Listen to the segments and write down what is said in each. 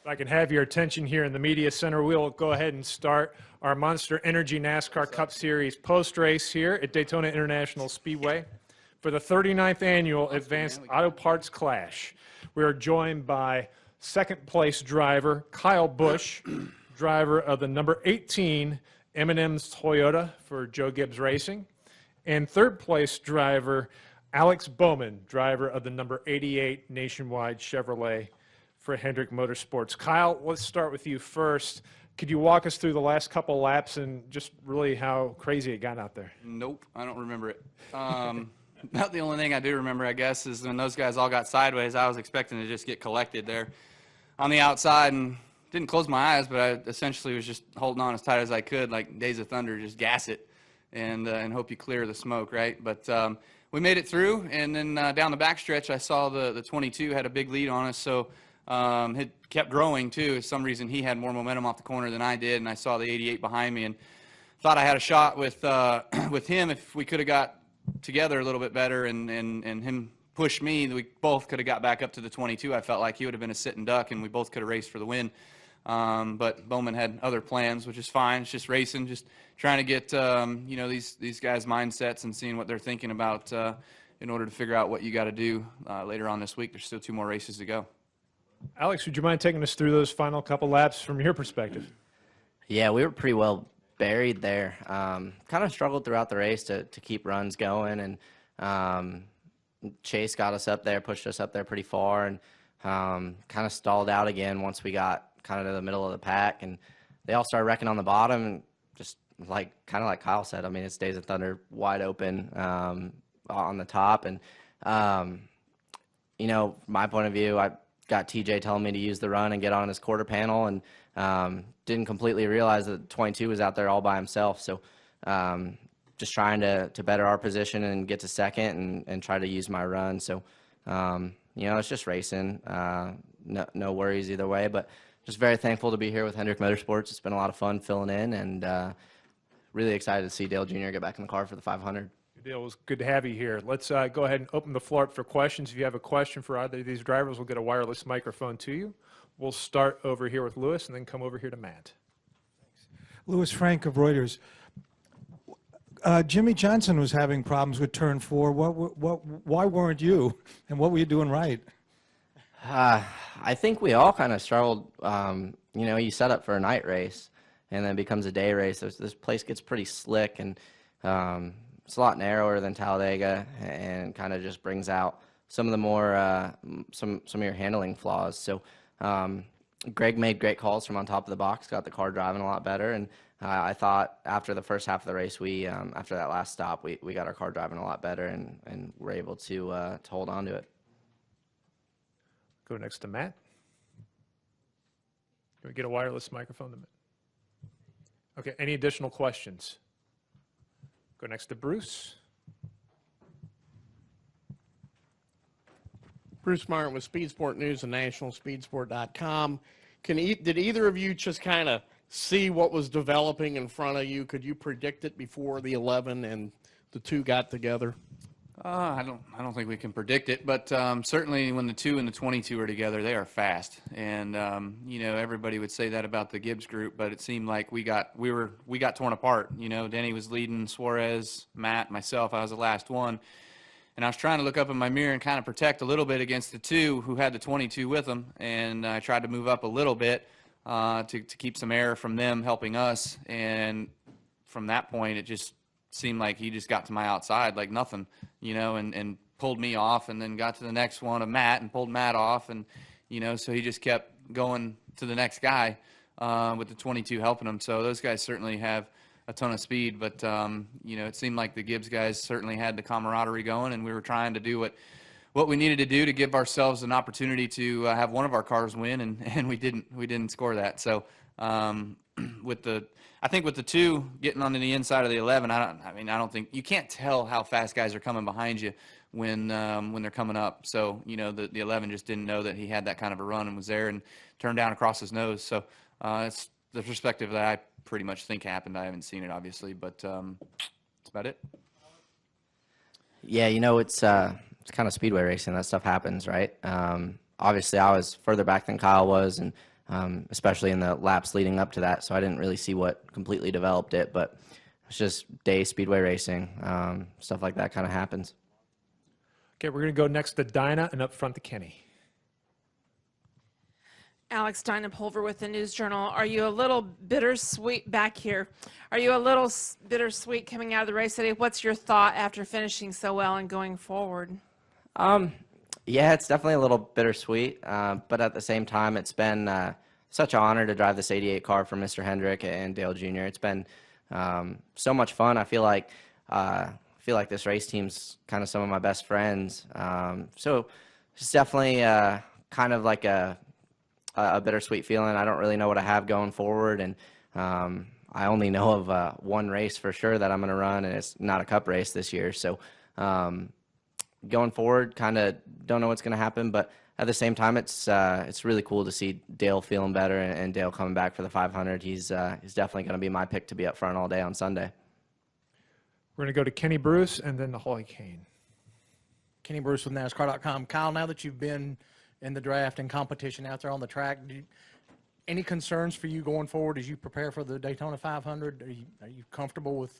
If I can have your attention here in the media center, we'll go ahead and start our Monster Energy NASCAR Cup Series post-race here at Daytona International Speedway for the 39th annual Advanced Auto Parts Clash. We are joined by second-place driver Kyle Busch, driver of the number 18 M&M's Toyota for Joe Gibbs Racing, and third-place driver Alex Bowman, driver of the number 88 Nationwide Chevrolet for Hendrick Motorsports. Kyle, let's start with you first. Could you walk us through the last couple laps and just really how crazy it got out there? Nope, I don't remember it. About the only thing I do remember, I guess, is when those guys all got sideways, I was expecting to just get collected there on the outside and didn't close my eyes, but I essentially was just holding on as tight as I could, like Days of Thunder, just gas it and hope you clear the smoke, right? But we made it through, and then down the backstretch, I saw the 22 had a big lead on us, so it kept growing too. For some reason, he had more momentum off the corner than I did, and I saw the 88 behind me and thought I had a shot with him if we could have got together a little bit better and him push me. We both could have got back up to the 22. I felt like he would have been a sitting duck, and we both could have raced for the win. But Bowman had other plans, which is fine. It's just racing, just trying to get you know, these guys' mindsets and seeing what they're thinking about in order to figure out what you got to do later on this week. There's still 2 more races to go. Alex, would you mind taking us through those final couple laps from your perspective? Yeah, we were pretty well buried there. Kind of struggled throughout the race to keep runs going, and Chase got us up there, pushed us up there pretty far, and kind of stalled out again once we got kind of to the middle of the pack, and they all started wrecking on the bottom, and just kind of like Kyle said, I mean, it's Days of Thunder wide open on the top, and you know, from my point of view, I got TJ telling me to use the run and get on his quarter panel, and didn't completely realize that 22 was out there all by himself. So just trying to better our position and get to second and try to use my run. So, you know, it's just racing. No worries either way, but just very thankful to be here with Hendrick Motorsports. It's been a lot of fun filling in, and really excited to see Dale Jr. get back in the car for the 500. Good deal. It was good to have you here. Let's go ahead and open the floor up for questions. If you have a question for either of these drivers, we'll get a wireless microphone to you. We'll start over here with Lewis and then come over here to Matt. Lewis Frank of Reuters. Jimmy Johnson was having problems with turn 4. Why weren't you, and what were you doing right? I think we all kind of struggled. You know, you set up for a night race, and then it becomes a day race. This place gets pretty slick, and it's a lot narrower than Talladega, and kind of just brings out some of the more some of your handling flaws. So Greg made great calls from on top of the box, got the car driving a lot better, and I thought after the first half of the race, we after that last stop, we got our car driving a lot better, and were able to hold on to it. Go next to Matt. Can we get a wireless microphone to Matt? Okay, any additional questions? Go next to Bruce. Bruce Martin with Speed Sport News and NationalSpeedsport.com. Did either of you just kind of see what was developing in front of you? Could you predict it before the 11 and the 2 got together? I don't think we can predict it, but certainly when the 2 and the 22 are together, they are fast. And you know, everybody would say that about the Gibbs group, but it seemed like we got torn apart. You know, Denny was leading, Suarez, Matt, myself. I was the last one, and I was trying to look up in my mirror and kind of protect a little bit against the 2 who had the 22 with them, and I tried to move up a little bit to keep some air from them helping us. And from that point, it just seemed like he just got to my outside like nothing, you know, and pulled me off, and then got to the next one of Matt and pulled Matt off, and you know, so he just kept going to the next guy with the 22 helping him. So those guys certainly have a ton of speed, but you know, it seemed like the Gibbs guys certainly had the camaraderie going, and we were trying to do what we needed to do to give ourselves an opportunity to have one of our cars win, and we didn't score that. So I think with the 2 getting onto the inside of the 11, I don't think you can't tell how fast guys are coming behind you when they're coming up. So you know, the 11 just didn't know that he had that kind of a run and was there and turned down across his nose. So it's the perspective that I pretty much think happened. I haven't seen it obviously, but that's about it. Yeah, you know, it's kind of speedway racing. That stuff happens, right? Obviously, I was further back than Kyle was, and especially in the laps leading up to that. So I didn't really see what completely developed it, but it's just day speedway racing. Stuff like that kind of happens. Okay, we're going to go next to Dinah and up front to Kenny. Alex Dinah Pulver with the News Journal. Are you a little bittersweet back here? Are you a little bittersweet coming out of the race today? What's your thought after finishing so well and going forward? Yeah, it's definitely a little bittersweet, but at the same time, it's been such an honor to drive this 88 car for Mr. Hendrick and Dale Jr. It's been so much fun. I feel like this race team's kind of some of my best friends. So it's definitely kind of like a bittersweet feeling. I don't really know what I have going forward, and I only know of one race for sure that I'm going to run, and it's not a cup race this year. So going forward, kind of don't know what's going to happen, but at the same time, it's really cool to see Dale feeling better and Dale coming back for the 500. He's definitely going to be my pick to be up front all day on Sunday. We're going to go to Kenny Bruce and then to Holly Kane. Kenny Bruce with NASCAR.com. Kyle, now that you've been in the draft and competition out there on the track, any concerns for you going forward as you prepare for the Daytona 500? Are you comfortable with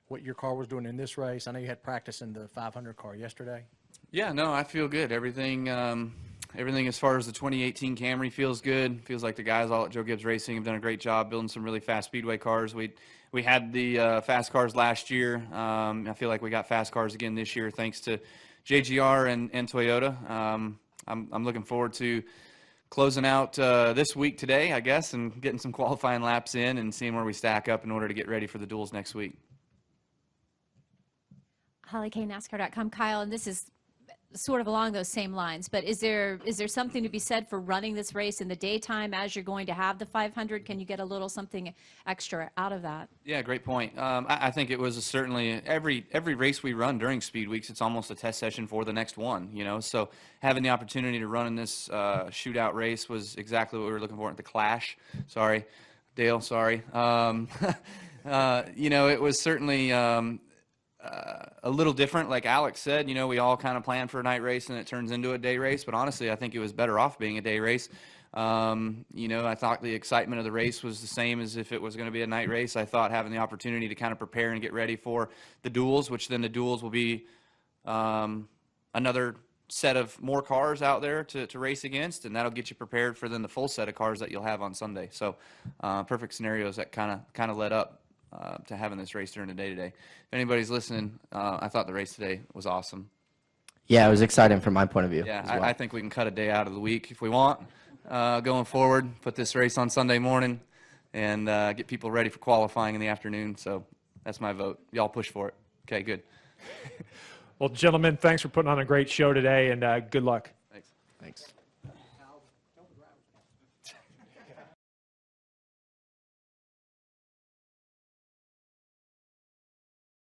what your car was doing in this race? I know you had practice in the 500 car yesterday. Yeah, no, I feel good. Everything as far as the 2018 Camry feels good. Feels like the guys all at Joe Gibbs Racing have done a great job building some really fast speedway cars. We had the fast cars last year. I feel like we got fast cars again this year thanks to JGR and Toyota. I'm looking forward to closing out this week today, I guess, and getting some qualifying laps in and seeing where we stack up in order to get ready for the duels next week. Holly K, NASCAR.com. Kyle, and this is sort of along those same lines, but is there something to be said for running this race in the daytime as you're going to have the 500? Can you get a little something extra out of that? Yeah, great point. I think it was certainly every race we run during speed weeks, it's almost a test session for the next one, you know, so having the opportunity to run in this shootout race was exactly what we were looking for at the Clash. Sorry, Dale, sorry. You know, it was certainly a little different. Like Alex said, you know, we all kind of plan for a night race and it turns into a day race, but honestly, I think it was better off being a day race. You know, I thought the excitement of the race was the same as if it was going to be a night race. I thought having the opportunity to kind of prepare and get ready for the duels, which then the duels will be another set of more cars out there to race against, and that'll get you prepared for then the full set of cars that you'll have on Sunday. So perfect scenarios that kind of led up to having this race during the day today. If anybody's listening, I thought the race today was awesome. Yeah, it was exciting from my point of view. Yeah, as well. I think we can cut a day out of the week if we want going forward, put this race on Sunday morning, and get people ready for qualifying in the afternoon. So that's my vote. Y'all push for it. Okay, good. Well, gentlemen, thanks for putting on a great show today, and good luck. Thanks. Thanks.